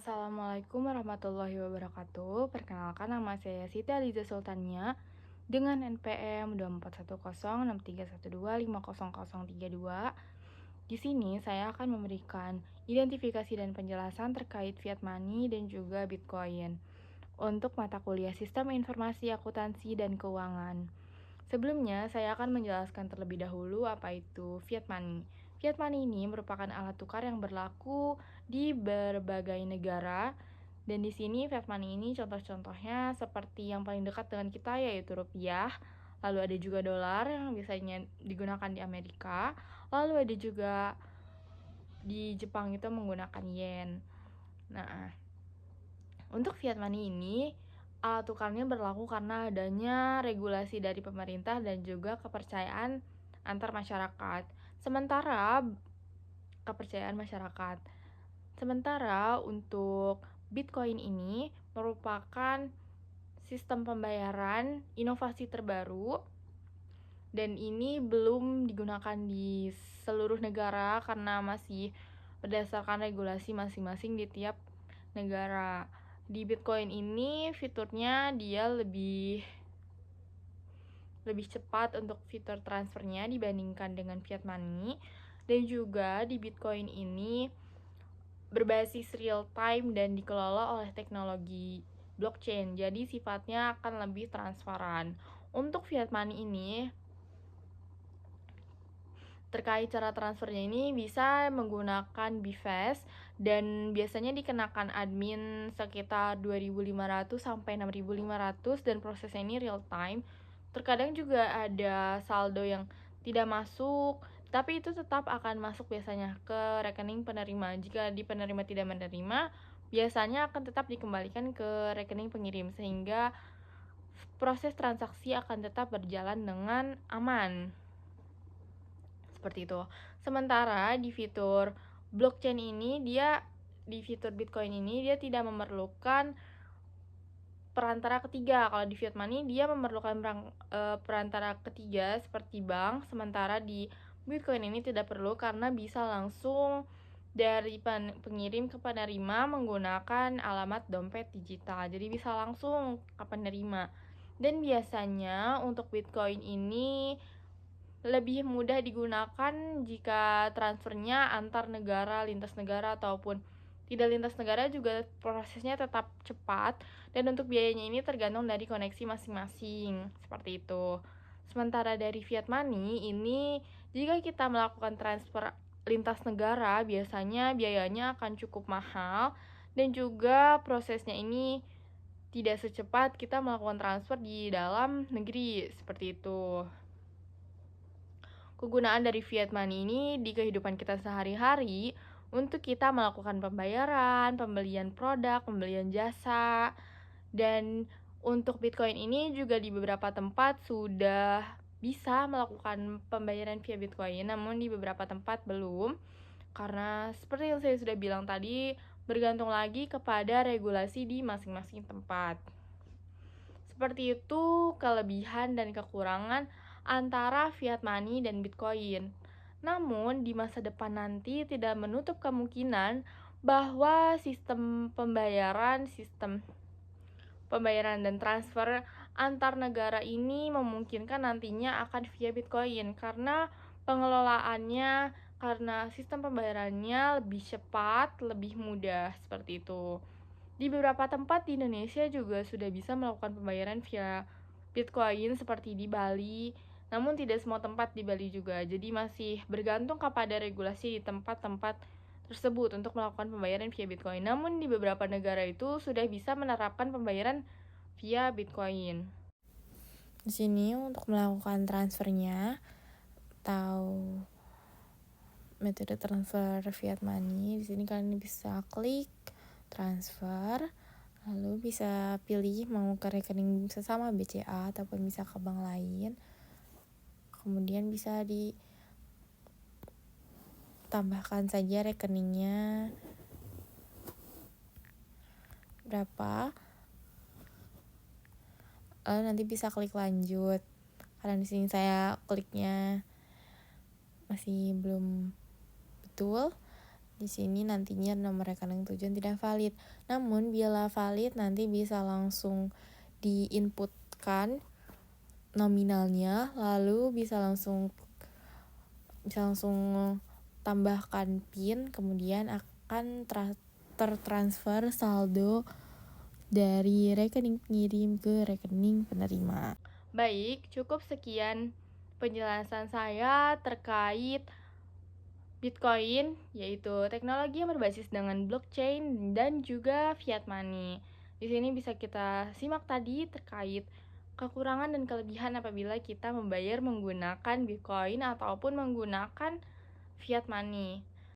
Assalamualaikum warahmatullahi wabarakatuh. Perkenalkan, nama saya Siti Aliza Sultania dengan NPM 24106312500032. Di sini saya akan memberikan identifikasi dan penjelasan terkait fiat money dan juga Bitcoin untuk mata kuliah Sistem Informasi Akuntansi dan Keuangan. Sebelumnya, saya akan menjelaskan terlebih dahulu apa itu fiat money. Fiat money ini merupakan alat tukar yang berlaku di berbagai negara. Dan di sini fiat money ini contoh-contohnya seperti yang paling dekat dengan kita yaitu rupiah. Lalu ada juga dolar yang biasanya digunakan di Amerika. Lalu ada juga di Jepang itu menggunakan yen. Nah, untuk fiat money ini alat tukarnya berlaku karena adanya regulasi dari pemerintah dan juga kepercayaan antar masyarakat. Sementara untuk Bitcoin ini merupakan sistem pembayaran inovasi terbaru dan ini belum digunakan di seluruh negara karena masih berdasarkan regulasi masing-masing di tiap negara. Di Bitcoin ini fiturnya dia lebih cepat untuk fitur transfernya dibandingkan dengan fiat money, dan juga di Bitcoin ini berbasis real time dan dikelola oleh teknologi blockchain. Jadi sifatnya akan lebih transparan. Untuk fiat money ini terkait cara transfernya ini bisa menggunakan BVAS dan biasanya dikenakan admin sekitar 2.500 sampai 6.500 dan prosesnya ini real time. Terkadang juga ada saldo yang tidak masuk, tapi itu tetap akan masuk biasanya ke rekening penerima. Jika di penerima tidak menerima, biasanya akan tetap dikembalikan ke rekening pengirim sehingga proses transaksi akan tetap berjalan dengan aman. Seperti itu. Sementara di fitur blockchain ini di fitur Bitcoin ini dia tidak memerlukan perantara ketiga. Kalau di fiat money dia memerlukan perantara ketiga seperti bank, sementara di Bitcoin ini tidak perlu karena bisa langsung dari pengirim ke penerima menggunakan alamat dompet digital. Jadi bisa langsung ke penerima. Dan biasanya untuk Bitcoin ini lebih mudah digunakan jika transfernya antar negara, lintas negara ataupun tidak lintas negara juga prosesnya tetap cepat, dan untuk biayanya ini tergantung dari koneksi masing-masing, seperti itu. Sementara dari fiat money ini jika kita melakukan transfer lintas negara biasanya biayanya akan cukup mahal dan juga prosesnya ini tidak secepat kita melakukan transfer di dalam negeri, seperti itu. Kegunaan dari fiat money ini di kehidupan kita sehari-hari untuk kita melakukan pembayaran, pembelian produk, pembelian jasa, dan untuk Bitcoin ini juga di beberapa tempat sudah bisa melakukan pembayaran via Bitcoin, namun di beberapa tempat belum, karena seperti yang saya sudah bilang tadi, bergantung lagi kepada regulasi di masing-masing tempat. Seperti itu kelebihan dan kekurangan antara fiat money dan Bitcoin. Namun, di masa depan nanti tidak menutup kemungkinan bahwa sistem pembayaran dan transfer antar negara ini memungkinkan nantinya akan via Bitcoin karena pengelolaannya, karena sistem pembayarannya lebih cepat, lebih mudah, seperti itu. Di beberapa tempat di Indonesia juga sudah bisa melakukan pembayaran via Bitcoin seperti di Bali, namun tidak semua tempat di Bali juga. Jadi masih bergantung kepada regulasi di tempat-tempat tersebut untuk melakukan pembayaran via Bitcoin. Namun di beberapa negara itu sudah bisa menerapkan pembayaran via Bitcoin. Di sini untuk melakukan transfernya atau metode transfer fiat money, di sini kalian bisa klik transfer, lalu bisa pilih mau ke rekening sesama BCA ataupun bisa ke bank lain. Kemudian bisa ditambahkan saja rekeningnya berapa, lalu nanti bisa klik lanjut. Karena di sini saya kliknya masih belum betul, Di sini nantinya nomor rekening tujuan tidak valid. Namun bila valid nanti bisa langsung diinputkan nominalnya, lalu bisa langsung tambahkan PIN, kemudian akan tertransfer saldo dari rekening pengirim ke rekening penerima. Baik, cukup sekian penjelasan saya terkait Bitcoin, yaitu teknologi yang berbasis dengan blockchain dan juga fiat money. Di sini bisa kita simak tadi terkait kekurangan dan kelebihan apabila kita membayar menggunakan Bitcoin ataupun menggunakan fiat money.